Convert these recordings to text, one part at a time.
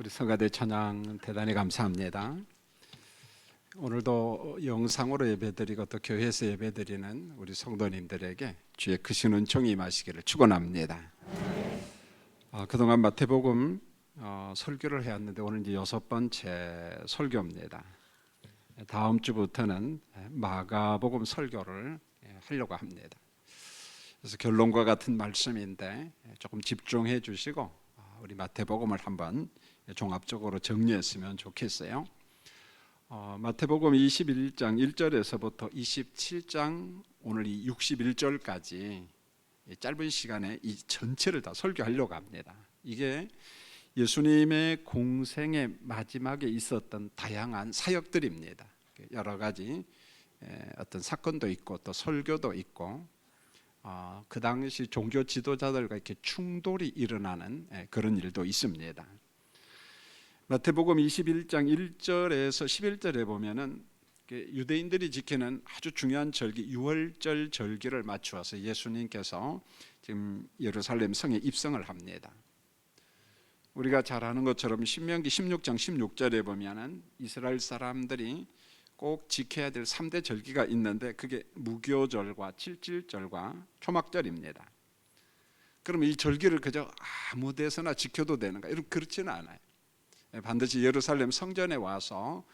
우리 성가대 찬양 대단히 감사합니다. 오늘도 영상으로 예배드리고 또 교회에서 예배드리는 우리 성도님들에게 주의 크신 은총이 임하시기를 축원합니다. 그동안 마태복음 설교를 해왔는데 오늘 이제 6번째 설교입니다. 다음 주부터는 마가복음 설교를 하려고 합니다. 그래서 결론과 같은 말씀인데 조금 집중해 주시고 우리 마태복음을 한번 종합적으로 정리했으면 좋겠어요. 마태복음 21장 1절에서부터 27장 오늘 이 61절까지 짧은 시간에 이 전체를 다 설교하려고 합니다. 이게 예수님의 공생의 마지막에 있었던 다양한 사역들입니다. 여러 가지 어떤 사건도 있고 또 설교도 있고 그 당시 종교 지도자들과 이렇게 충돌이 일어나는 그런 일도 있습니다. 마태복음 21장 1절에서 11절에 보면은 유대인들이 지키는 아주 중요한 절기 유월절 절기를 맞추어서 예수님께서 지금 예루살렘 성에 입성을 합니다. 우리가 잘 아는 것처럼 신명기 16장 16절에 보면은 이스라엘 사람들이 꼭 지켜야 될 3대 절기가 있는데 그게 무교절과 칠칠절과 초막절입니다. 그럼 이 절기를 그저 아무 데서나 지켜도 되는가? 그렇지는 않아요. 반드시 예루살렘 성전에 와서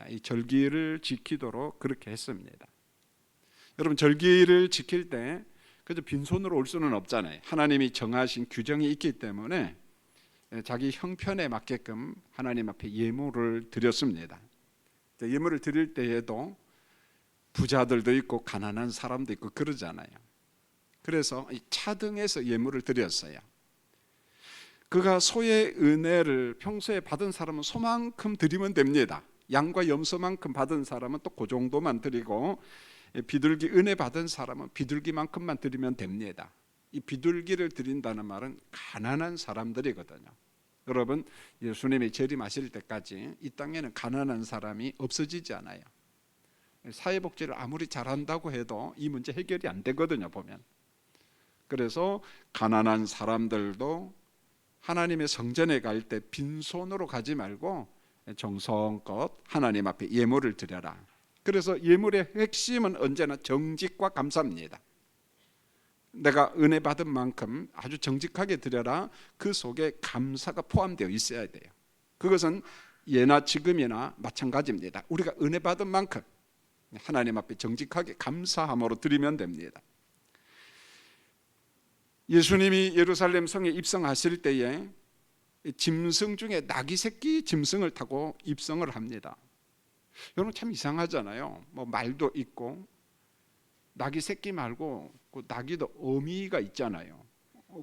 이 절기를 지키도록 그렇게 했습니다. 여러분, 절기를 지킬 때 그저 빈손으로 올 수는 없잖아요. 하나님이 정하신 규정이 있기 때문에 자기 형편에 맞게끔 하나님 앞에 예물을 드렸습니다. 예물을 드릴 때에도 부자들도 있고 가난한 사람도 있고 그러잖아요. 그래서 차등해서 예물을 드렸어요. 그가 소의 은혜를 평소에 받은 사람은 소만큼 드리면 됩니다. 양과 염소만큼 받은 사람은 또 그 정도만 드리고 비둘기 은혜 받은 사람은 비둘기만큼만 드리면 됩니다. 이 비둘기를 드린다는 말은 가난한 사람들이거든요. 여러분, 예수님이 재림하실 때까지 이 땅에는 가난한 사람이 없어지지 않아요. 사회복지를 아무리 잘한다고 해도 이 문제 해결이 안 되거든요, 보면. 그래서 가난한 사람들도 하나님의 성전에 갈 때 빈손으로 가지 말고 정성껏 하나님 앞에 예물을 드려라. 그래서 예물의 핵심은 언제나 정직과 감사입니다. 내가 은혜 받은 만큼 아주 정직하게 드려라. 그 속에 감사가 포함되어 있어야 돼요. 그것은 예나 지금이나 마찬가지입니다. 우리가 은혜 받은 만큼 하나님 앞에 정직하게 감사함으로 드리면 됩니다. 예수님이 예루살렘 성에 입성하실 때에 짐승 중에 낙이 새끼 짐승을 타고 입성을 합니다. 여러분, 참 이상하잖아요. 말도 있고 낙이 새끼 말고 그 낙이도 어미가 있잖아요.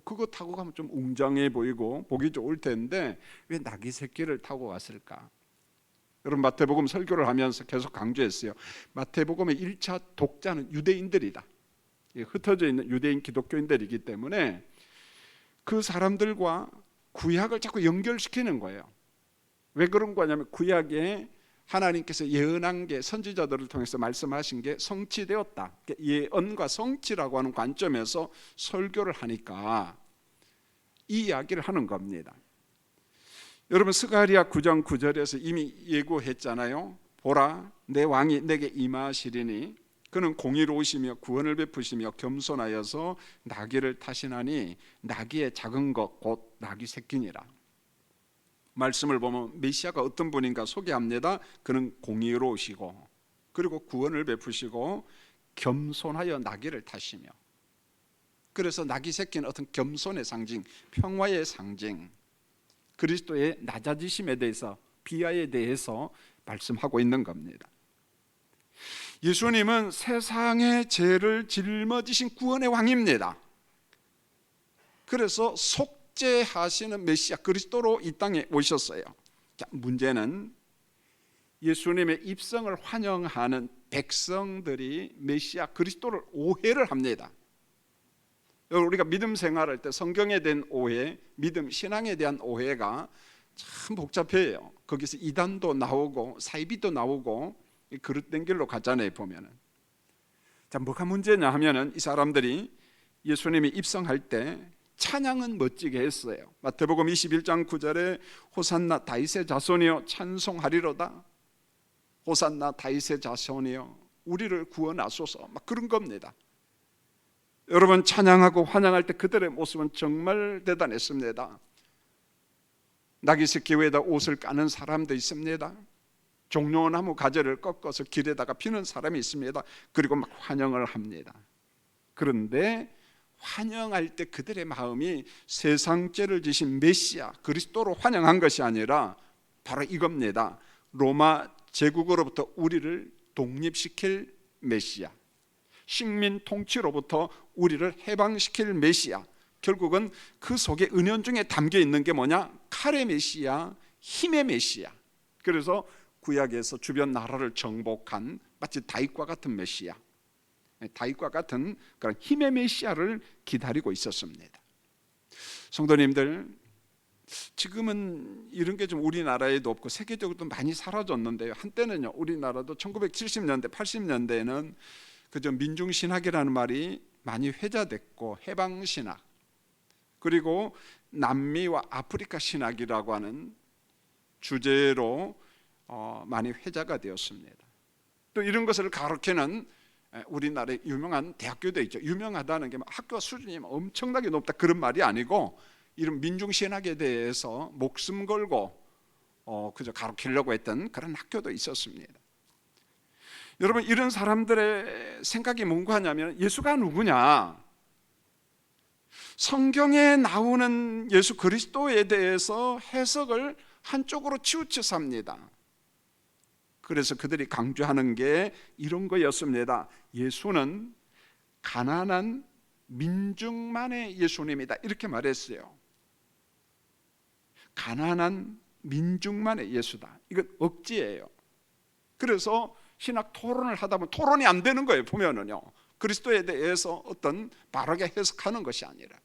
그거 타고 가면 좀 웅장해 보이고 보기 좋을 텐데 왜 낙이 새끼를 타고 왔을까? 여러분, 마태복음 설교를 하면서 계속 강조했어요. 마태복음의 1차 독자는 유대인들이다. 흩어져 있는 유대인 기독교인들이기 때문에 그 사람들과 구약을 자꾸 연결시키는 거예요. 왜 그런 거냐면 구약에 하나님께서 예언한 게 선지자들을 통해서 말씀하신 게 성취되었다. 예언과 성취라고 하는 관점에서 설교를 하니까 이 이야기를 하는 겁니다. 여러분, 스가랴 9장 9절에서 이미 예고했잖아요. 보라, 내 왕이 내게 임하시리니 그는 공의로우시며 구원을 베푸시며 겸손하여서 나귀를 타시나니 나귀의 작은 것 곧 나귀 새끼니라. 말씀을 보면 메시아가 어떤 분인가 소개합니다. 그는 공의로우시고 그리고 구원을 베푸시고 겸손하여 나귀를 타시며, 그래서 나귀 새끼는 어떤 겸손의 상징, 평화의 상징, 그리스도의 낮아지심에 대해서, 비하에 대해서 말씀하고 있는 겁니다. 예수님은 세상의 죄를 짊어지신 구원의 왕입니다. 그래서 속죄하시는 메시아 그리스도로 이 땅에 오셨어요. 자, 문제는 예수님의 입성을 환영하는 백성들이 메시아 그리스도를 오해를 합니다. 우리가 믿음 생활할 때 성경에 대한 오해, 믿음 신앙에 대한 오해가 참 복잡해요. 거기서 이단도 나오고 사이비도 나오고 그릇된 길로 가잖아요, 보면은. 자, 뭐가 문제냐 하면은 이 사람들이 예수님이 입성할 때 찬양은 멋지게 했어요. 마태복음 21장 9절에 호산나 다윗의 자손이여 찬송하리로다. 호산나 다윗의 자손이여 우리를 구원하소서, 막 그런 겁니다. 여러분, 찬양하고 환영할 때 그들의 모습은 정말 대단했습니다. 나귀새끼 위에다 옷을 까는 사람도 있습니다. 종려나무 가지를 꺾어서 길에다가 피는 사람이 있습니다. 그리고 막 환영을 합니다. 그런데 환영할 때 그들의 마음이 세상 죄를 지신 메시아 그리스도로 환영한 것이 아니라 바로 이겁니다. 로마 제국으로부터 우리를 독립시킬 메시아, 식민 통치로부터 우리를 해방시킬 메시아, 결국은 그 속에 은연중에 담겨 있는 게 뭐냐? 칼의 메시아, 힘의 메시아. 그래서 구약에서 주변 나라를 정복한 마치 다윗과 같은 메시아, 다윗과 같은 그런 힘의 메시아를 기다리고 있었습니다. 성도님들, 지금은 이런 게 좀 우리나라에도 없고 세계적으로도 많이 사라졌는데요, 한때는요 우리나라도 1970년대 80년대에는 그저 민중신학이라는 말이 많이 회자됐고 해방신학, 그리고 남미와 아프리카 신학이라고 하는 주제로 많이 회자가 되었습니다. 또 이런 것을 가르치는 우리나라의 유명한 대학교도 있죠. 유명하다는 게 학교 수준이 엄청나게 높다 그런 말이 아니고, 이런 민중신학에 대해서 목숨 걸고 그저 가르치려고 했던 그런 학교도 있었습니다. 여러분, 이런 사람들의 생각이 뭔가 하냐면, 예수가 누구냐? 성경에 나오는 예수 그리스도에 대해서 해석을 한쪽으로 치우쳐서 합니다. 그래서 그들이 강조하는 게 이런 거였습니다. 예수는 가난한 민중만의 예수님이다, 이렇게 말했어요. 가난한 민중만의 예수다. 이건 억지예요. 그래서 신학 토론을 하다 보면 토론이 안 되는 거예요. 보면은요, 그리스도에 대해서 어떤 바르게 해석하는 것이 아니라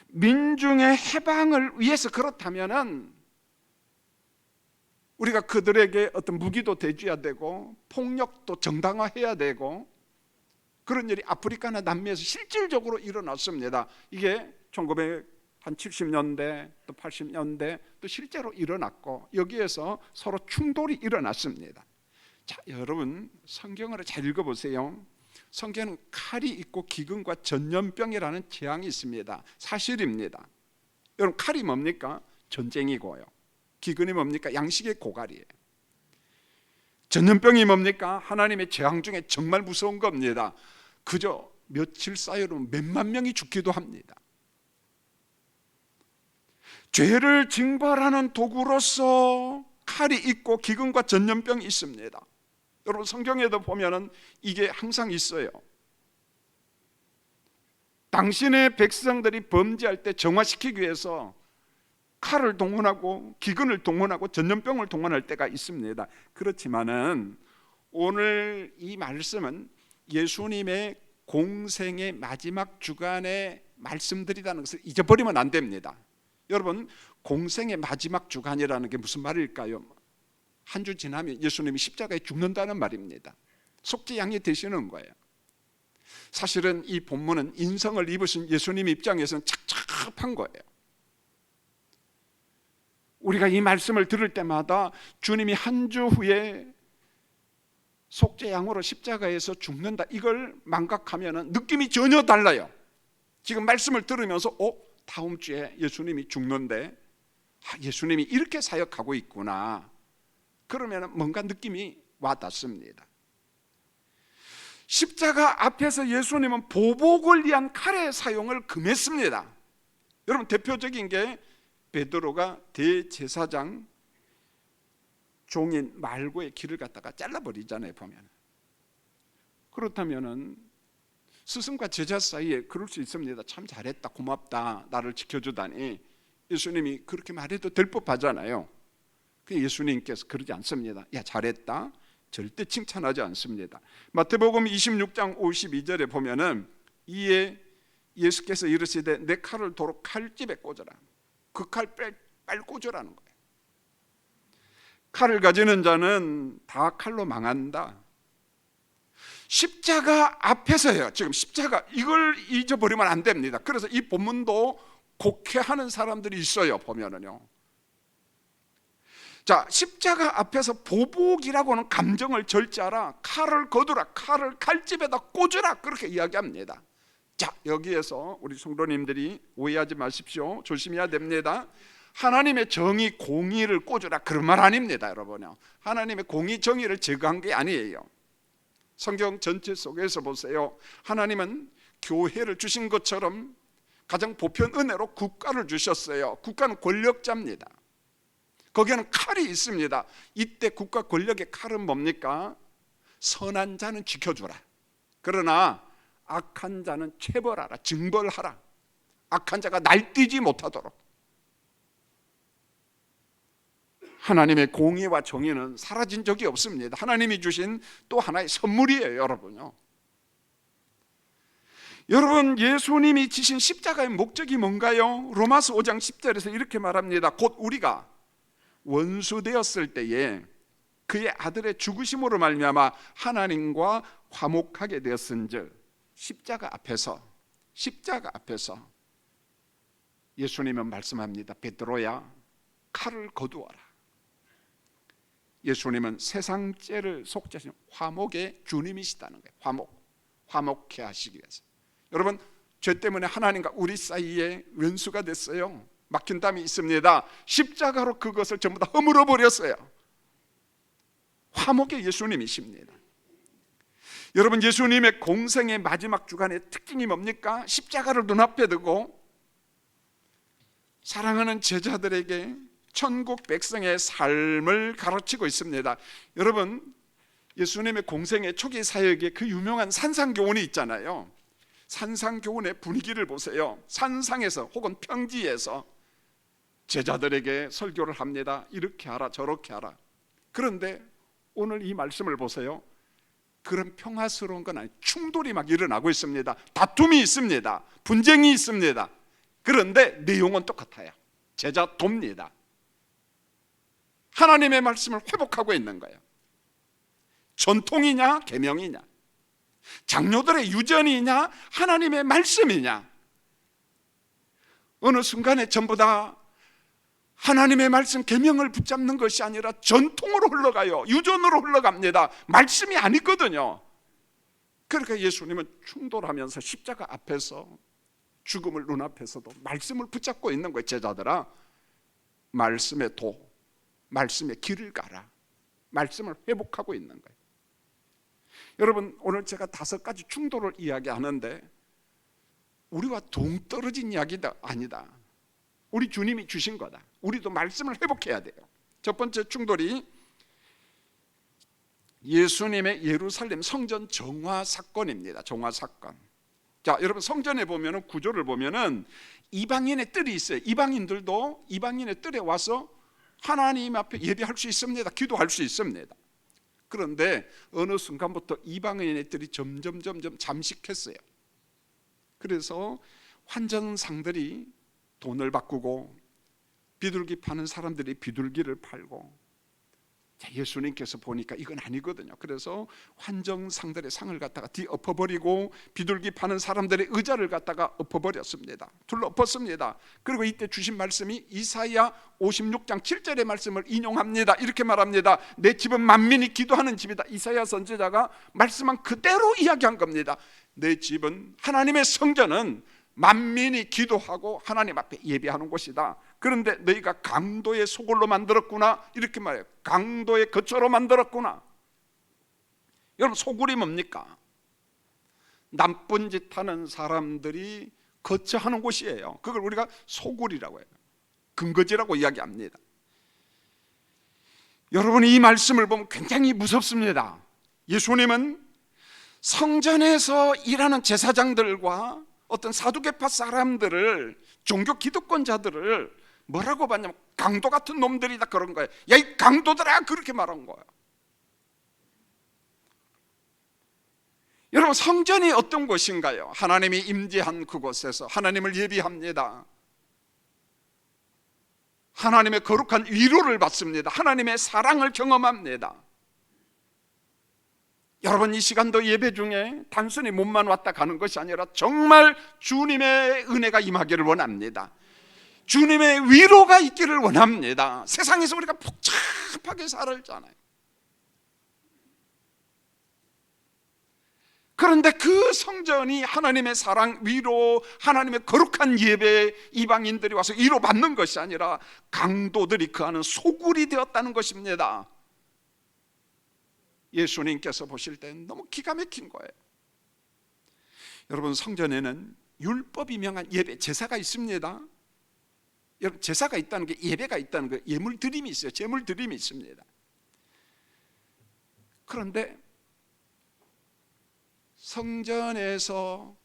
민중의 해방을 위해서 그렇다면은 우리가 그들에게 어떤 무기도 대줘야 되고 폭력도 정당화해야 되고, 그런 일이 아프리카나 남미에서 실질적으로 일어났습니다. 이게 1970년대 또 80년대 또 실제로 일어났고, 여기에서 서로 충돌이 일어났습니다. 자, 여러분, 성경을 잘 읽어보세요. 성경은 칼이 있고 기근과 전염병이라는 재앙이 있습니다. 사실입니다. 여러분, 칼이 뭡니까? 전쟁이고요. 기근이 뭡니까? 양식의 고갈이에요. 전염병이 뭡니까? 하나님의 재앙 중에 정말 무서운 겁니다. 그저 며칠 사이로 몇만 명이 죽기도 합니다. 죄를 징벌하는 도구로서 칼이 있고 기근과 전염병이 있습니다. 여러분, 성경에도 보면은 이게 항상 있어요. 당신의 백성들이 범죄할 때 정화시키기 위해서 칼을 동원하고 기근을 동원하고 전염병을 동원할 때가 있습니다. 그렇지만은 오늘 이 말씀은 예수님의 공생의 마지막 주간의 말씀들이라는 것을 잊어버리면 안 됩니다. 여러분, 공생의 마지막 주간이라는 게 무슨 말일까요? 한 주 지나면 예수님이 십자가에 죽는다는 말입니다. 속죄양이 되시는 거예요. 사실은 이 본문은 인성을 입으신 예수님 입장에서는 착잡한 거예요. 우리가 이 말씀을 들을 때마다 주님이 한 주 후에 속죄양으로 십자가에서 죽는다, 이걸 망각하면 느낌이 전혀 달라요. 지금 말씀을 들으면서 다음 주에 예수님이 죽는데 예수님이 이렇게 사역하고 있구나, 그러면 뭔가 느낌이 와닿습니다. 십자가 앞에서 예수님은 보복을 위한 칼의 사용을 금했습니다. 여러분, 대표적인 게 베드로가 대제사장 종인 말고의 길을 갖다가 잘라버리잖아요, 보면. 그렇다면은 스승과 제자 사이에 그럴 수 있습니다. 참 잘했다, 고맙다, 나를 지켜주다니. 예수님이 그렇게 말해도 될 법하잖아요. 예수님께서 그러지 않습니다. 야, 잘했다, 절대 칭찬하지 않습니다. 마태복음 26장 52절에 보면은 이에 예수께서 이르시되 내 칼을 도로 칼집에 꽂아라. 그 칼 빨리 꽂으라는 거예요. 칼을 가지는 자는 다 칼로 망한다. 십자가 앞에서요. 지금 십자가, 이걸 잊어버리면 안 됩니다. 그래서 이 본문도 곡해하는 사람들이 있어요. 보면은요. 자, 십자가 앞에서 보복이라고는 감정을 절제하라, 칼을 거두라, 칼을 칼집에다 꽂으라, 그렇게 이야기합니다. 자, 여기에서 우리 성도님들이 오해하지 마십시오. 조심해야 됩니다. 하나님의 정의, 공의를 꽂으라, 그런 말 아닙니다. 여러분요, 하나님의 공의, 정의를 제거한 게 아니에요. 성경 전체 속에서 보세요. 하나님은 교회를 주신 것처럼 가장 보편 은혜로 국가를 주셨어요. 국가는 권력자입니다. 거기에는 칼이 있습니다. 이때 국가 권력의 칼은 뭡니까? 선한 자는 지켜주라, 그러나 악한 자는 체벌하라, 징벌하라. 악한 자가 날뛰지 못하도록. 하나님의 공의와 정의는 사라진 적이 없습니다. 하나님이 주신 또 하나의 선물이에요. 여러분요, 여러분, 예수님이 지신 십자가의 목적이 뭔가요? 로마서 5장 10절에서 이렇게 말합니다. 곧 우리가 원수되었을 때에 그의 아들의 죽으심으로 말미암아 하나님과 화목하게 되었은즉. 십자가 앞에서 예수님은 말씀합니다. 베드로야, 칼을 거두어라. 예수님은 세상 죄를 속죄하시는 화목의 주님이시다는 거예요. 화목케 하시기 위해서. 여러분, 죄 때문에 하나님과 우리 사이에 원수가 됐어요. 막힌 담이 있습니다. 십자가로 그것을 전부 다 허물어 버렸어요. 화목의 예수님이십니다. 여러분, 예수님의 공생의 마지막 주간의 특징이 뭡니까? 십자가를 눈앞에 두고 사랑하는 제자들에게 천국 백성의 삶을 가르치고 있습니다. 여러분, 예수님의 공생의 초기 사역에 그 유명한 산상교훈이 있잖아요. 산상교훈의 분위기를 보세요. 산상에서 혹은 평지에서 제자들에게 설교를 합니다. 이렇게 하라, 저렇게 하라. 그런데 오늘 이 말씀을 보세요. 그런 평화스러운 건 아니에요. 충돌이 막 일어나고 있습니다. 다툼이 있습니다. 분쟁이 있습니다. 그런데 내용은 똑같아요. 제자 돕니다. 하나님의 말씀을 회복하고 있는 거예요. 전통이냐 계명이냐, 장로들의 유전이냐 하나님의 말씀이냐. 어느 순간에 전부 다 하나님의 말씀, 계명을 붙잡는 것이 아니라 전통으로 흘러가요. 유전으로 흘러갑니다. 말씀이 아니거든요. 그러니까 예수님은 충돌하면서 십자가 앞에서, 죽음을 눈앞에서도 말씀을 붙잡고 있는 거예요. 제자들아, 말씀의 도, 말씀의 길을 가라. 말씀을 회복하고 있는 거예요. 여러분, 오늘 제가 5가지 충돌을 이야기하는데 우리와 동떨어진 이야기가 아니다. 우리 주님이 주신 거다. 우리도 말씀을 회복해야 돼요. 첫 번째 충돌이 예수님의 예루살렘 성전 정화 사건입니다. 정화 사건. 자, 여러분, 성전에 보면은, 구조를 보면은 이방인의 뜰이 있어요. 이방인들도 이방인의 뜰에 와서 하나님 앞에 예배할 수 있습니다. 기도할 수 있습니다. 그런데 어느 순간부터 이방인의 뜰이 점점 잠식했어요. 그래서 환전상들이 돈을 바꾸고 비둘기 파는 사람들이 비둘기를 팔고, 예수님께서 보니까 이건 아니거든요. 그래서 환정상들의 상을 갖다가 뒤엎어버리고 비둘기 파는 사람들의 의자를 갖다가 엎어버렸습니다. 둘러엎었습니다. 그리고 이때 주신 말씀이 이사야 56장 7절의 말씀을 인용합니다. 이렇게 말합니다. 내 집은 만민이 기도하는 집이다. 이사야 선지자가 말씀한 그대로 이야기한 겁니다. 내 집은, 하나님의 성전은 만민이 기도하고 하나님 앞에 예배하는 곳이다. 그런데 너희가 강도의 소굴로 만들었구나, 이렇게 말해요. 강도의 거처로 만들었구나. 여러분, 소굴이 뭡니까? 나쁜 짓 하는 사람들이 거처하는 곳이에요. 그걸 우리가 소굴이라고 해요. 근거지라고 이야기합니다. 여러분, 이 말씀을 보면 굉장히 무섭습니다. 예수님은 성전에서 일하는 제사장들과 어떤 사두개파 사람들을, 종교 기득권자들을 뭐라고 봤냐면 강도 같은 놈들이다, 그런 거예요. 야, 이 강도들아, 그렇게 말한 거예요. 여러분, 성전이 어떤 곳인가요? 하나님이 임재한 그곳에서 하나님을 예비합니다. 하나님의 거룩한 위로를 받습니다. 하나님의 사랑을 경험합니다. 여러분, 이 시간도 예배 중에 단순히 몸만 왔다 가는 것이 아니라 정말 주님의 은혜가 임하기를 원합니다. 주님의 위로가 있기를 원합니다. 세상에서 우리가 복잡하게 살았잖아요. 그런데 그 성전이 하나님의 사랑, 위로, 하나님의 거룩한 예배, 이방인들이 와서 위로받는 것이 아니라 강도들이 그 안은 소굴이 되었다는 것입니다. 예수님께서 보실 땐 너무 기가 막힌 거예요. 여러분, 성전에는 율법이 명한 예배, 제사가 있습니다. 여러분, 제사가 있다는 게, 예배가 있다는 게 예물 드림이 있어요. 제물 드림이 있습니다. 그런데 성전에서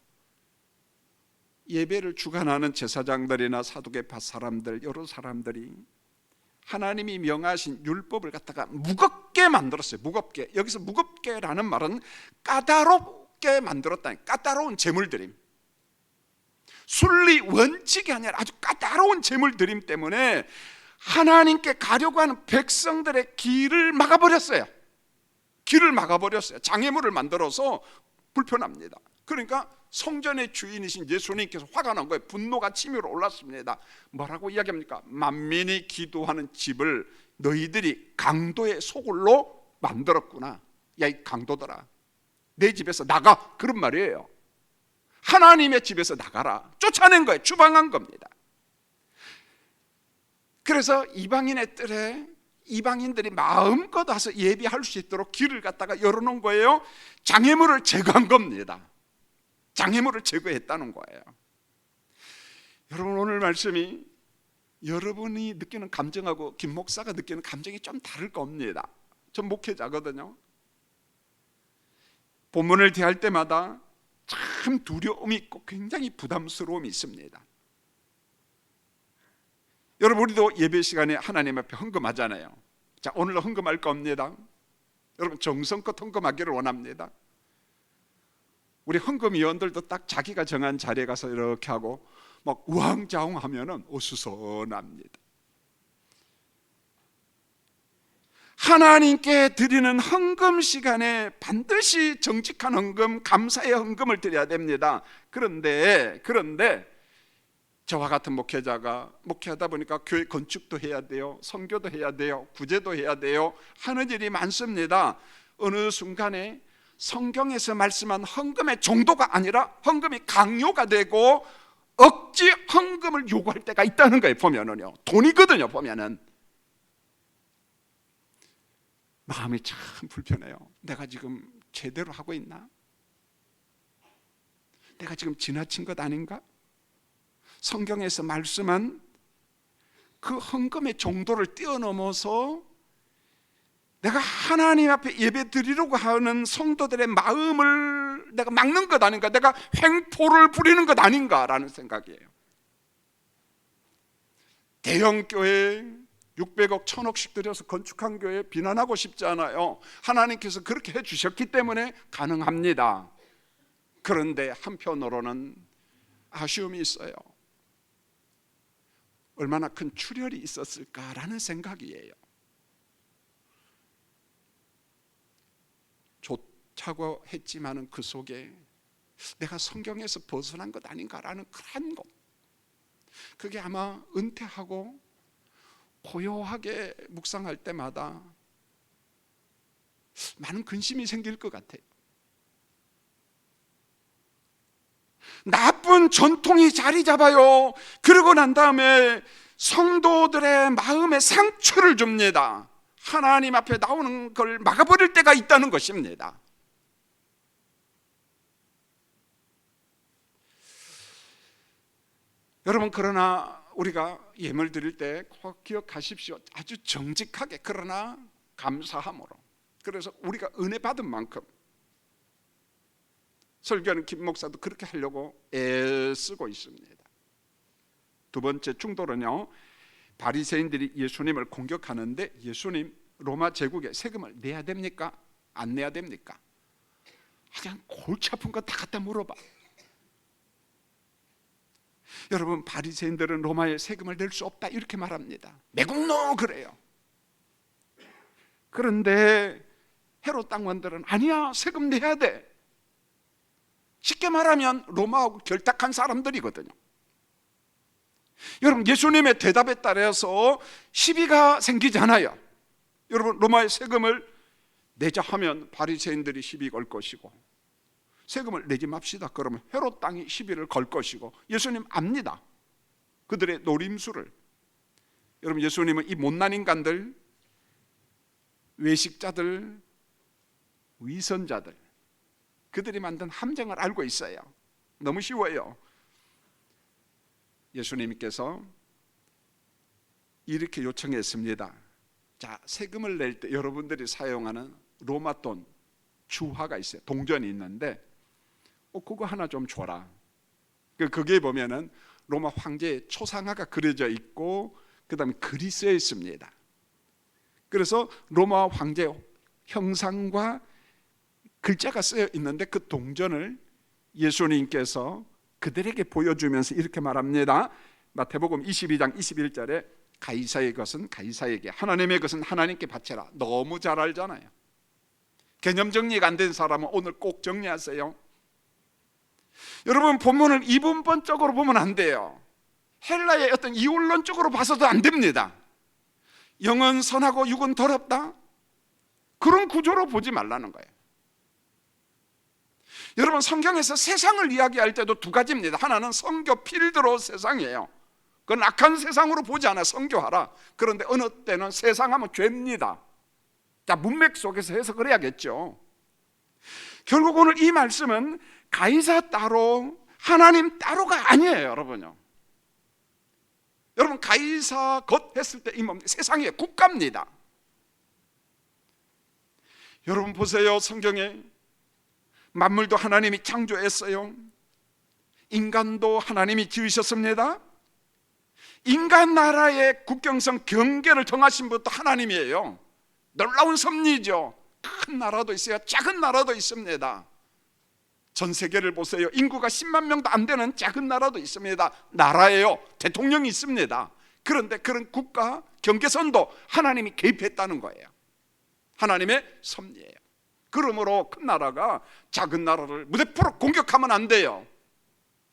예배를 주관하는 제사장들이나 사두개파 사람들, 여러 사람들이 하나님이 명하신 율법을 갖다가 무겁게 만들었어요. 무겁게. 여기서 무겁게라는 말은 까다롭게 만들었다. 까다로운 제물드림, 순리 원칙이 아니라 아주 까다로운 제물드림 때문에 하나님께 가려고 하는 백성들의 길을 막아버렸어요. 길을 막아버렸어요. 장애물을 만들어서 불편합니다. 그러니까 성전의 주인이신 예수님께서 화가 난 거예요. 분노가 치밀어 올랐습니다. 뭐라고 이야기합니까? 만민이 기도하는 집을 너희들이 강도의 소굴로 만들었구나. 야, 이 강도들아, 내 집에서 나가. 그런 말이에요. 하나님의 집에서 나가라. 쫓아낸 거예요. 추방한 겁니다. 그래서 이방인의 뜰에 이방인들이 마음껏 와서 예배할 수 있도록 길을 갖다가 열어놓은 거예요. 장애물을 제거한 겁니다. 장애물을 제거했다는 거예요. 여러분, 오늘 말씀이 여러분이 느끼는 감정하고 김 목사가 느끼는 감정이 좀 다를 겁니다. 전 목회자거든요. 본문을 대할 때마다 참 두려움이 있고 굉장히 부담스러움이 있습니다. 여러분, 우리도 예배 시간에 하나님 앞에 헌금하잖아요. 자, 오늘도 헌금할 겁니다. 여러분, 정성껏 헌금하기를 원합니다. 우리 헌금위원들도 딱 자기가 정한 자리에 가서 이렇게 하고 막 우왕좌왕하면은 어수선합니다. 하나님께 드리는 헌금 시간에 반드시 정직한 헌금, 감사의 헌금을 드려야 됩니다. 그런데 저와 같은 목회자가 목회하다 보니까 교회 건축도 해야 돼요, 선교도 해야 돼요, 구제도 해야 돼요, 하는 일이 많습니다. 어느 순간에 성경에서 말씀한 헌금의 정도가 아니라 헌금이 강요가 되고 억지 헌금을 요구할 때가 있다는 거예요. 보면은요, 돈이거든요. 보면은 마음이 참 불편해요. 내가 지금 제대로 하고 있나? 내가 지금 지나친 것 아닌가? 성경에서 말씀한 그 헌금의 정도를 뛰어넘어서 내가 하나님 앞에 예배 드리려고 하는 성도들의 마음을 내가 막는 것 아닌가? 내가 횡포를 부리는 것 아닌가라는 생각이에요. 대형 교회 600억, 1000억씩 들여서 건축한 교회 비난하고 싶지 않아요. 하나님께서 그렇게 해주셨기 때문에 가능합니다. 그런데 한편으로는 아쉬움이 있어요. 얼마나 큰 출혈이 있었을까라는 생각이에요. 좋다고 했지만은 그 속에 내가 성경에서 벗어난 것 아닌가라는 그런 것, 그게 아마 은퇴하고 고요하게 묵상할 때마다 많은 근심이 생길 것 같아요. 나쁜 전통이 자리 잡아요. 그러고 난 다음에 성도들의 마음에 상처를 줍니다. 하나님 앞에 나오는 걸 막아버릴 때가 있다는 것입니다. 여러분, 그러나 우리가 예물 드릴 때 꼭 기억하십시오. 아주 정직하게, 그러나 감사함으로. 그래서 우리가 은혜 받은 만큼, 설교하는 김 목사도 그렇게 하려고 애쓰고 있습니다. 두 번째 충돌은요, 바리새인들이 예수님을 공격하는데 예수님 로마 제국에 세금을 내야 됩니까? 안 내야 됩니까? 그냥 골치 아픈 거 다 갖다 물어봐. 여러분, 바리새인들은 로마에 세금을 낼 수 없다 이렇게 말합니다. 매국노 그래요. 그런데 헤롯 당원들은 아니야, 세금 내야 돼. 쉽게 말하면 로마하고 결탁한 사람들이거든요. 여러분, 예수님의 대답에 따라서 시비가 생기잖아요. 여러분, 로마의 세금을 내자 하면 바리새인들이 시비 걸 것이고, 세금을 내지 맙시다 그러면 헤롯 땅이 시비를 걸 것이고, 예수님 압니다, 그들의 노림수를. 여러분, 예수님은 이 못난 인간들, 외식자들, 위선자들, 그들이 만든 함정을 알고 있어요. 너무 쉬워요. 예수님께서 이렇게 요청했습니다. 자, 세금을 낼 때 여러분들이 사용하는 로마 돈, 주화가 있어요. 동전이 있는데 그거 하나 좀 줘라. 거기에 보면은 로마 황제의 초상화가 그려져 있고 그 다음에 글이 쓰여 있습니다. 그래서 로마 황제 형상과 글자가 쓰여 있는데 그 동전을 예수님께서 그들에게 보여주면서 이렇게 말합니다. 마태복음 22장 21절에 가이사의 것은 가이사에게, 하나님의 것은 하나님께 바쳐라. 너무 잘 알잖아요. 개념 정리가 안 된 사람은 오늘 꼭 정리하세요. 여러분, 본문을 이분법적으로 보면 안 돼요. 헬라의 어떤 이원론적으로 봐서도 안 됩니다. 영은 선하고 육은 더럽다, 그런 구조로 보지 말라는 거예요. 여러분, 성경에서 세상을 이야기할 때도 두 가지입니다. 하나는 성교 필드로 세상이에요. 그건 악한 세상으로 보지 않아, 성교하라. 그런데 어느 때는 세상하면 죄입니다. 자, 문맥 속에서 해석을 해야겠죠. 결국 오늘 이 말씀은 가이사 따로 하나님 따로가 아니에요, 여러분요. 여러분, 가이사 것 했을 때 이 세상의 국가입니다. 여러분 보세요, 성경에 만물도 하나님이 창조했어요. 인간도 하나님이 지으셨습니다. 인간 나라의 국경성 경계를 정하신 분도 하나님이에요. 놀라운 섭리죠. 큰 나라도 있어요, 작은 나라도 있습니다. 전 세계를 보세요. 인구가 10만 명도 안 되는 작은 나라도 있습니다. 나라예요. 대통령이 있습니다. 그런데 그런 국가 경계선도 하나님이 개입했다는 거예요. 하나님의 섭리예요. 그러므로 큰 나라가 작은 나라를 무대포로 공격하면 안 돼요.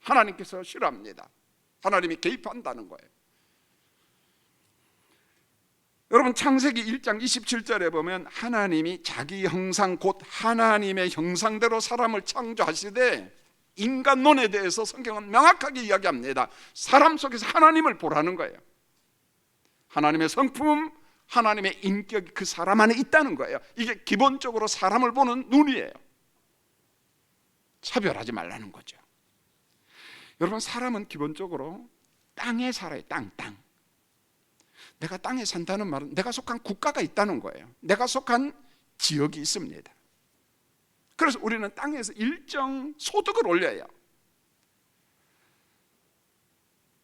하나님께서 싫어합니다. 하나님이 개입한다는 거예요. 여러분, 창세기 1장 27절에 보면 하나님이 자기 형상 곧 하나님의 형상대로 사람을 창조하시되, 인간론에 대해서 성경은 명확하게 이야기합니다. 사람 속에서 하나님을 보라는 거예요. 하나님의 성품, 하나님의 인격이 그 사람 안에 있다는 거예요. 이게 기본적으로 사람을 보는 눈이에요. 차별하지 말라는 거죠. 여러분, 사람은 기본적으로 땅에 살아요. 땅. 내가 땅에 산다는 말은 내가 속한 국가가 있다는 거예요. 내가 속한 지역이 있습니다. 그래서 우리는 땅에서 일정 소득을 올려요.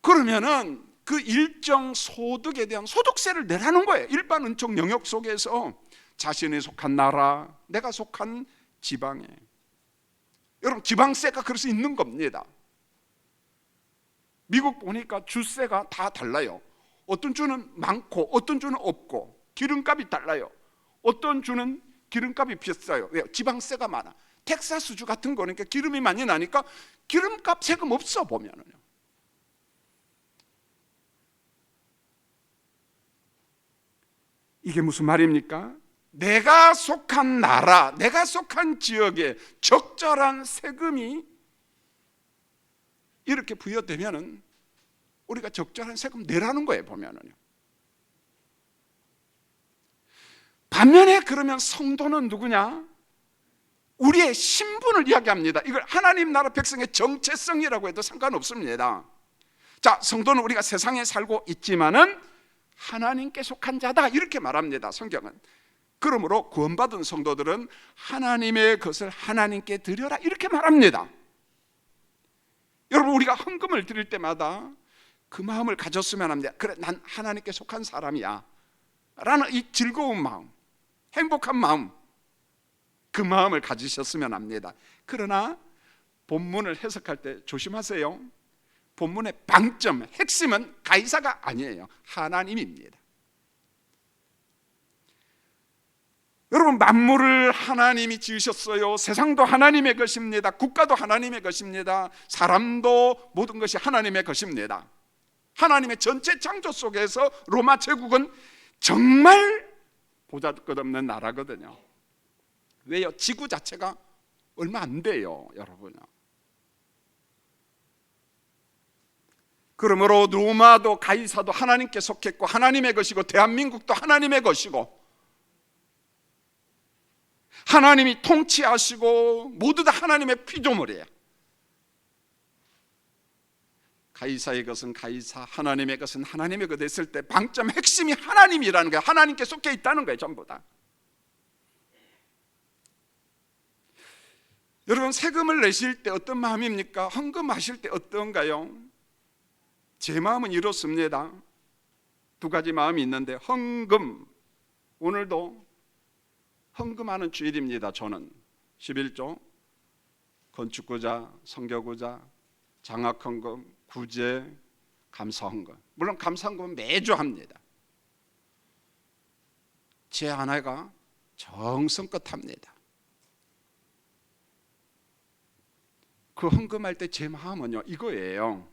그러면은 그 일정 소득에 대한 소득세를 내라는 거예요. 일반 은총 영역 속에서 자신이 속한 나라, 내가 속한 지방에. 여러분, 지방세가 그래서 있는 겁니다. 미국 보니까 주세가 다 달라요. 어떤 주는 많고 어떤 주는 없고, 기름값이 달라요. 어떤 주는 기름값이 비싸요. 왜요? 지방세가 많아. 텍사스주 같은 거는 기름이 많이 나니까 기름값 세금 없어 보면은요. 이게 무슨 말입니까? 내가 속한 나라, 내가 속한 지역에 적절한 세금이 이렇게 부여되면은 우리가 적절한 세금 내라는 거예요, 보면은요. 반면에 그러면 성도는 누구냐? 우리의 신분을 이야기합니다. 이걸 하나님 나라 백성의 정체성이라고 해도 상관없습니다. 자, 성도는 우리가 세상에 살고 있지만은 하나님께 속한 자다, 이렇게 말합니다, 성경은. 그러므로 구원받은 성도들은 하나님의 것을 하나님께 드려라, 이렇게 말합니다. 여러분, 우리가 헌금을 드릴 때마다 그 마음을 가졌으면 합니다. 그래, 난 하나님께 속한 사람이야 라는 이 즐거운 마음, 행복한 마음, 그 마음을 가지셨으면 합니다. 그러나 본문을 해석할 때 조심하세요. 본문의 방점, 핵심은 가이사가 아니에요. 하나님입니다. 여러분, 만물을 하나님이 지으셨어요. 세상도 하나님의 것입니다. 국가도 하나님의 것입니다. 사람도 모든 것이 하나님의 것입니다. 하나님의 전체 창조 속에서 로마 제국은 정말 보잘것없는 나라거든요. 왜요? 지구 자체가 얼마 안 돼요, 여러분. 그러므로 로마도 가이사도 하나님께 속했고 하나님의 것이고 대한민국도 하나님의 것이고 하나님이 통치하시고 모두 다 하나님의 피조물이에요. 가이사의 것은 가이사, 하나님의 것은 하나님의 것 했을 때 방점 핵심이 하나님이라는 거예요. 하나님께 속해 있다는 거예요, 전부 다. 여러분, 세금을 내실 때 어떤 마음입니까? 헌금하실 때 어떤가요? 제 마음은 이렇습니다. 두 가지 마음이 있는데, 헌금, 오늘도 헌금하는 주일입니다. 저는 11조, 건축구자, 선교구자, 장학헌금, 구제, 감사헌금. 물론 감사헌금은 매주 합니다. 제 아내가 정성껏 합니다. 그 헌금할 때 제 마음은요, 이거예요.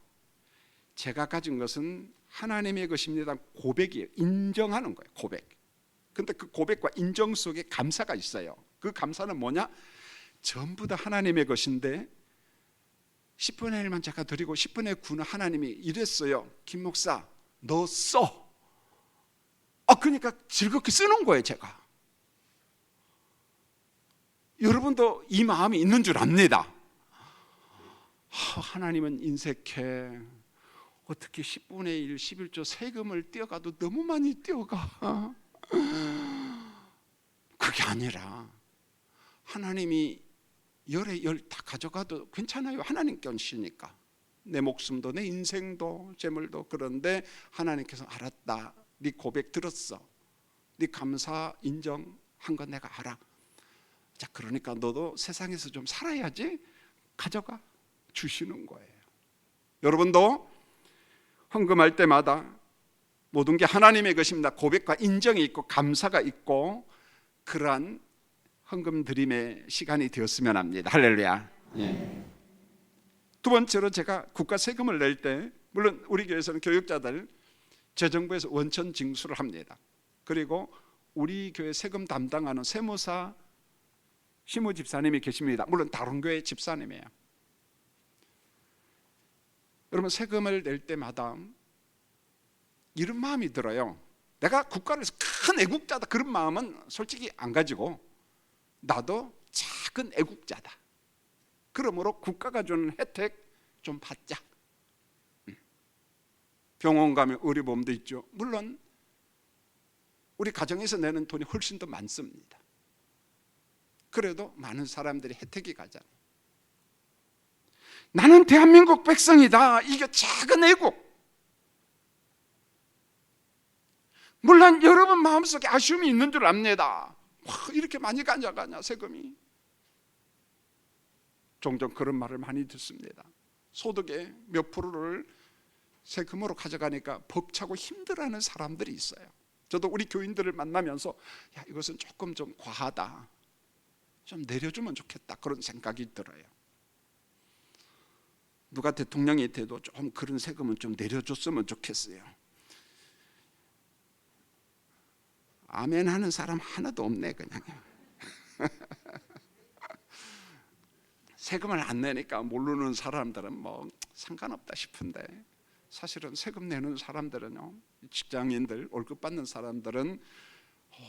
제가 가진 것은 하나님의 것입니다. 고백이에요. 인정하는 거예요, 고백. 근데 그 고백과 인정 속에 감사가 있어요. 그 감사는 뭐냐? 전부 다 하나님의 것인데 10분의 1만 제가 드리고 10분의 9는 하나님이 이랬어요. 김 목사, 너 써. 그러니까 즐겁게 쓰는 거예요, 제가. 여러분도 이 마음이 있는 줄 압니다. 하나님은 인색해. 어떻게 10분의 1, 11조 세금을 떼어가도 너무 많이 떼어가. 그게 아니라 하나님이 열에 열 다 가져가도 괜찮아요. 하나님께 오시니까. 내 목숨도 내 인생도 재물도. 그런데 하나님께서 알았다. 네 고백 들었어. 네 감사 인정한 건 내가 알아. 자, 그러니까 너도 세상에서 좀 살아야지. 가져가 주시는 거예요. 여러분도 헌금할 때마다 모든 게 하나님의 것입니다. 고백과 인정이 있고 감사가 있고 그러한 헌금 드림의 시간이 되었으면 합니다. 할렐루야. 예. 두 번째로 제가 국가 세금을 낼 때, 물론 우리 교회에서는 교육자들 재정부에서 원천 징수를 합니다. 그리고 우리 교회 세금 담당하는 세무사 시무 집사님이 계십니다. 물론 다른 교회 집사님이에요. 여러분, 세금을 낼 때마다 이런 마음이 들어요. 내가 국가를 큰 애국자다, 그런 마음은 솔직히 안 가지고 나도 작은 애국자다. 그러므로 국가가 주는 혜택 좀 받자. 병원 가면 의료보험도 있죠. 물론 우리 가정에서 내는 돈이 훨씬 더 많습니다. 그래도 많은 사람들이 혜택이 가잖아요. 나는 대한민국 백성이다. 이게 작은 애국. 물론 여러분 마음속에 아쉬움이 있는 줄 압니다. 이렇게 많이 가져가냐 세금이. 종종 그런 말을 많이 듣습니다. 소득의 몇 프로를 세금으로 가져가니까 벅차고 힘들어하는 사람들이 있어요. 저도 우리 교인들을 만나면서 야, 이것은 조금 좀 과하다, 좀 내려주면 좋겠다, 그런 생각이 들어요. 누가 대통령이 돼도 좀 그런 세금은 좀 내려줬으면 좋겠어요. 아멘 하는 사람 하나도 없네. 그냥 세금을 안 내니까 모르는 사람들은 뭐 상관없다 싶은데, 사실은 세금 내는 사람들은요, 직장인들, 월급 받는 사람들은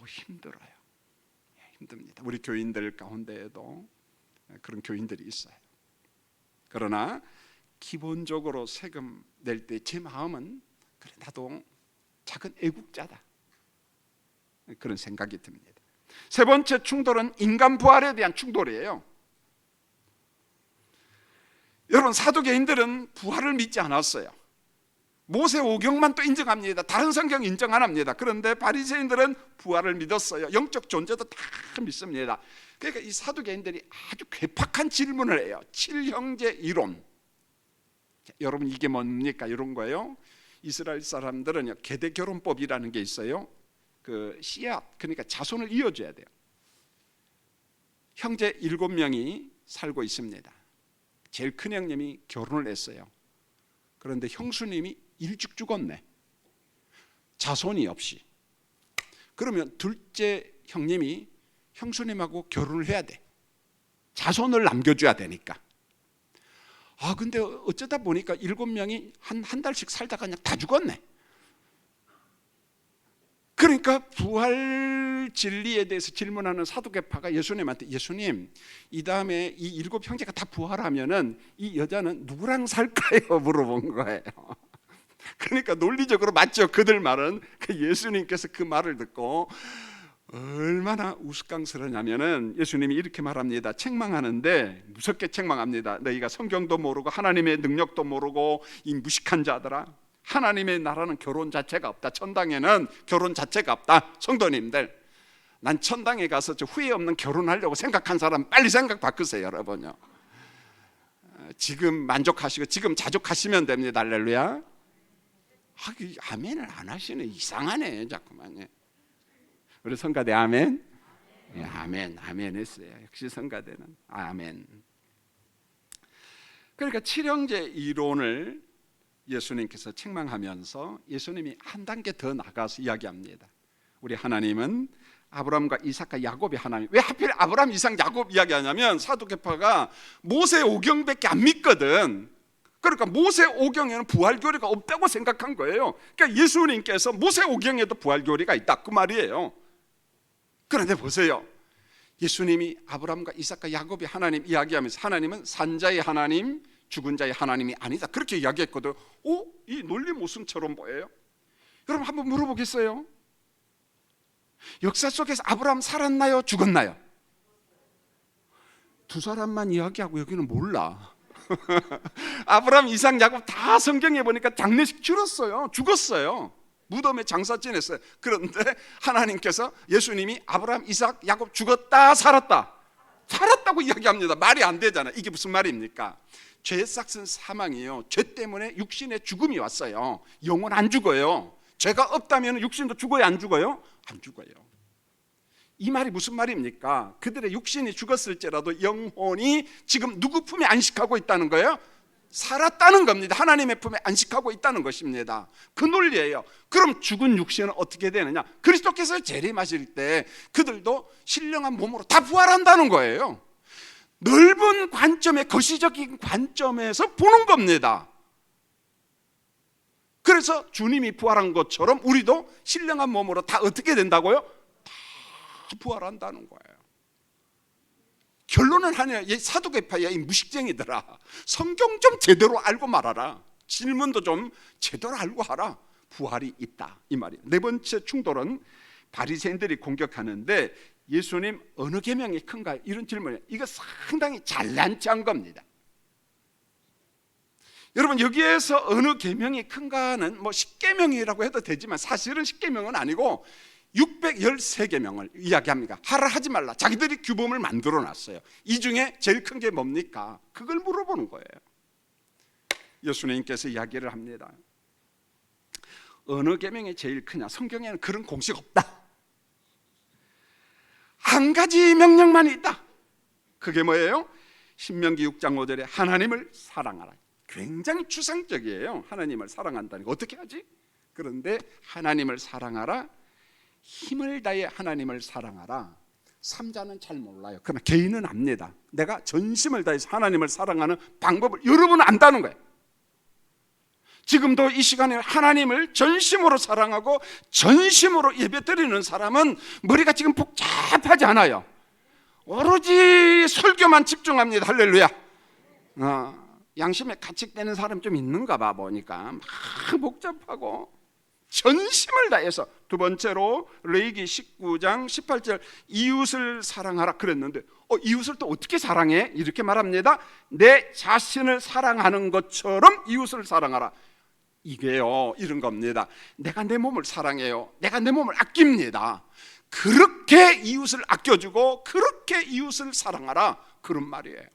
힘들어요. 힘듭니다. 우리 교인들 가운데에도 그런 교인들이 있어요. 그러나 기본적으로 세금 낼 때 제 마음은 그래, 나도 작은 애국자다, 그런 생각이 듭니다. 세 번째 충돌은 인간 부활에 대한 충돌이에요. 여러분, 사두개인들은 부활을 믿지 않았어요. 모세 오경만 또 인정합니다. 다른 성경 인정 안 합니다. 그런데 바리새인들은 부활을 믿었어요. 영적 존재도 다 믿습니다. 그러니까 이 사두개인들이 아주 괴팍한 질문을 해요. 칠형제 이론. 자, 여러분, 이게 뭡니까? 이런 거예요. 이스라엘 사람들은요, 계대 결혼법이라는 게 있어요. 그 씨앗, 그러니까 자손을 이어줘야 돼요. 형제 7명이 살고 있습니다. 제일 큰 형님이 결혼을 했어요. 그런데 형수님이 일찍 죽었네. 자손이 없이. 그러면 둘째 형님이 형수님하고 결혼을 해야 돼. 자손을 남겨줘야 되니까. 근데 어쩌다 보니까 7명이 한 달씩 살다가 그냥 다 죽었네. 그러니까 부활 진리에 대해서 질문하는 사두개파가 예수님한테, 예수님, 이 다음에 이 7 형제가 다 부활하면은 이 여자는 누구랑 살까요? 물어본 거예요. 그러니까 논리적으로 맞죠. 그들 말은. 예수님께서 그 말을 듣고 얼마나 우스꽝스러냐면은 예수님이 이렇게 말합니다. 책망하는데 무섭게 책망합니다. 너희가 성경도 모르고 하나님의 능력도 모르고 이 무식한 자들아, 하나님의 나라는 결혼 자체가 없다. 천당에는 결혼 자체가 없다. 성도님들, 난 천당에 가서 저 후회 없는 결혼하려고 생각한 사람 빨리 생각 바꾸세요. 여러분요, 지금 만족하시고 지금 자족하시면 됩니다. 할렐루야. 아멘을 안 하시네. 이상하네 자꾸만. 우리 성가대 아멘. 예, 아멘, 아멘 했어요. 역시 성가대는 아멘. 그러니까 칠형제 이론을 예수님께서 책망하면서 예수님이 한 단계 더 나가서 이야기합니다. 우리 하나님은 아브라함과 이삭과 야곱의 하나님. 왜 하필 아브라함, 이삭, 야곱 이야기하냐면 사두개파가 모세 오경밖에 안 믿거든. 그러니까 모세 오경에는 부활교리가 없다고 생각한 거예요. 그러니까 예수님께서 모세 오경에도 부활교리가 있다 그 말이에요. 그런데 보세요, 예수님이 아브라함과 이삭과 야곱의 하나님 이야기하면서 하나님은 산자의 하나님, 죽은 자의 하나님이 아니다 그렇게 이야기했거든요. 이 논리 모순처럼 보여요. 여러분 한번 물어보겠어요? 역사 속에서 아브라함 살았나요? 죽었나요? 두 사람만 이야기하고 여기는 몰라. 아브라함, 이삭, 야곱 다 성경에 보니까 장례식 치렀어요. 죽었어요. 무덤에 장사 지냈어요. 그런데 하나님께서, 예수님이 아브라함, 이삭, 야곱 죽었다 살았다, 살았다고 이야기합니다. 말이 안 되잖아요. 이게 무슨 말입니까? 죄의 싹은 사망이에요. 죄 때문에 육신의 죽음이 왔어요. 영혼 안 죽어요. 죄가 없다면 육신도 죽어요? 안 죽어요? 안 죽어요. 이 말이 무슨 말입니까? 그들의 육신이 죽었을지라도 영혼이 지금 누구 품에 안식하고 있다는 거예요? 살았다는 겁니다. 하나님의 품에 안식하고 있다는 것입니다. 그 논리예요. 그럼 죽은 육신은 어떻게 되느냐? 그리스도께서 재림하실 때 그들도 신령한 몸으로 다 부활한다는 거예요. 넓은 관점의 거시적인 관점에서 보는 겁니다. 그래서 주님이 부활한 것처럼 우리도 신령한 몸으로 다 어떻게 된다고요? 다 부활한다는 거예요. 결론은 하냐, 이 사두개파야, 이 무식쟁이들아, 성경 좀 제대로 알고 말아라. 질문도 좀 제대로 알고 하라. 부활이 있다 이 말이에요. 네 번째 충돌은 바리새인들이 공격하는데 예수님 어느 계명이 큰가 이런 질문이에요. 이거 상당히 잘난 체한 겁니다. 여러분 여기에서 어느 계명이 큰가는 뭐 10계명이라고 해도 되지만 사실은 10계명은 아니고 613계명을 이야기합니다. 하라 하지 말라. 자기들이 규범을 만들어 놨어요. 이 중에 제일 큰 게 뭡니까? 그걸 물어보는 거예요. 예수님께서 이야기를 합니다. 어느 계명이 제일 크냐? 성경에는 그런 공식 없다. 한 가지 명령만 있다. 그게 뭐예요? 신명기 6장 5절에 하나님을 사랑하라. 굉장히 추상적이에요. 하나님을 사랑한다는 거 어떻게 하지? 그런데 하나님을 사랑하라, 힘을 다해 하나님을 사랑하라. 삼자는 잘 몰라요. 그러나 개인은 압니다. 내가 전심을 다해서 하나님을 사랑하는 방법을 여러분은 안다는 거예요. 지금도 이 시간에 하나님을 전심으로 사랑하고 전심으로 예배드리는 사람은 머리가 지금 복잡하지 않아요. 오로지 설교만 집중합니다. 할렐루야. 양심에 가책되는 사람 좀 있는가 봐 보니까 막 복잡하고 전심을 다해서. 두 번째로 레위기 19장 18절 이웃을 사랑하라 그랬는데 이웃을 또 어떻게 사랑해? 이렇게 말합니다. 내 자신을 사랑하는 것처럼 이웃을 사랑하라. 이게요 이런 겁니다. 내가 내 몸을 사랑해요. 내가 내 몸을 아낍니다. 그렇게 이웃을 아껴주고 그렇게 이웃을 사랑하라 그런 말이에요.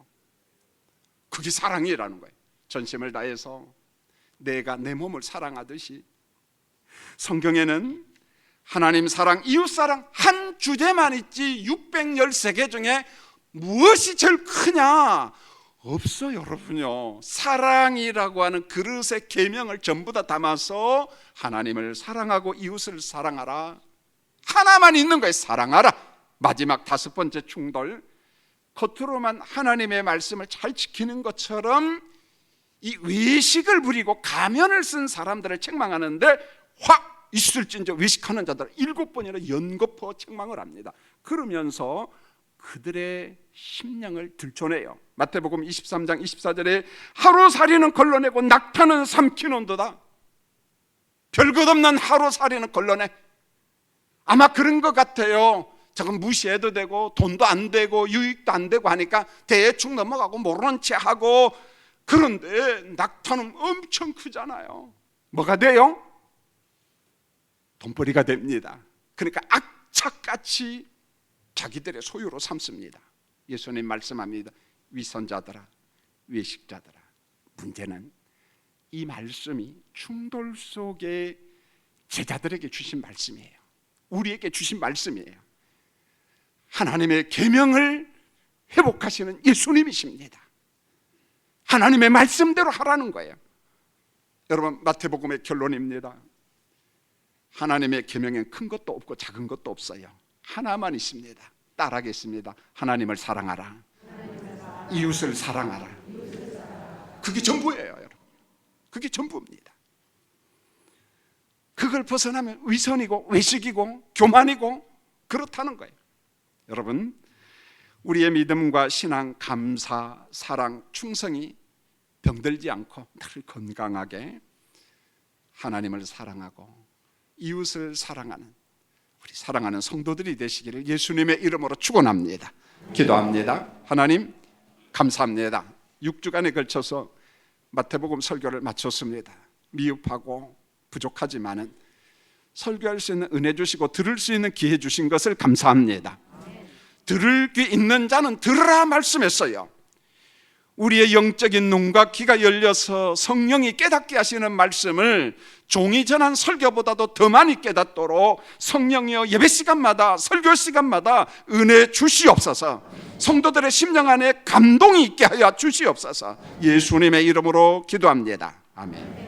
그게 사랑이라는 거예요. 전심을 다해서 내가 내 몸을 사랑하듯이. 성경에는 하나님 사랑, 이웃 사랑 한 주제만 있지 613개 중에 무엇이 제일 크냐? 없어 여러분요. 사랑이라고 하는 그릇의 계명을 전부 다 담아서 하나님을 사랑하고 이웃을 사랑하라. 하나만 있는 거예요. 사랑하라. 마지막 5번째 충돌, 겉으로만 하나님의 말씀을 잘 지키는 것처럼 이 외식을 부리고 가면을 쓴 사람들을 책망하는데 확 있을진저 외식하는 자들 7번이나 연거푸 책망을 합니다. 그러면서 그들의 심령을 들춰내요. 마태복음 23장 24절에 하루살이는 걸러내고 낙타는 삼키는도다. 별것 없는 하루살이는 걸러내. 아마 그런 것 같아요. 저건 무시해도 되고 돈도 안 되고 유익도 안 되고 하니까 대충 넘어가고 모르는 채 하고. 그런데 낙타는 엄청 크잖아요. 뭐가 돼요? 돈벌이가 됩니다. 그러니까 악착같이 자기들의 소유로 삼습니다. 예수님 말씀합니다. 위선자들아, 외식자들아. 문제는 이 말씀이 충돌 속에 제자들에게 주신 말씀이에요. 우리에게 주신 말씀이에요. 하나님의 계명을 회복하시는 예수님이십니다. 하나님의 말씀대로 하라는 거예요. 여러분, 마태복음의 결론입니다. 하나님의 계명엔 큰 것도 없고 작은 것도 없어요. 하나만 있습니다. 따라하겠습니다. 하나님을 사랑하라. 이웃을 사랑하라. 그게 전부예요, 여러분. 그게 전부입니다. 그걸 벗어나면 위선이고 외식이고 교만이고 그렇다는 거예요. 여러분, 우리의 믿음과 신앙, 감사, 사랑, 충성이 병들지 않고 늘 건강하게 하나님을 사랑하고 이웃을 사랑하는 우리 사랑하는 성도들이 되시기를 예수님의 이름으로 축원합니다. 기도합니다. 하나님 감사합니다. 6주간에 걸쳐서 마태복음 설교를 마쳤습니다. 미흡하고 부족하지만은 설교할 수 있는 은혜 주시고 들을 수 있는 기회 주신 것을 감사합니다. 들을 귀 있는 자는 들으라 말씀했어요. 우리의 영적인 눈과 귀가 열려서 성령이 깨닫게 하시는 말씀을 종이 전한 설교보다도 더 많이 깨닫도록 성령이여 예배 시간마다 설교 시간마다 은혜 주시옵소서. 성도들의 심령 안에 감동이 있게 하여 주시옵소서. 예수님의 이름으로 기도합니다. 아멘.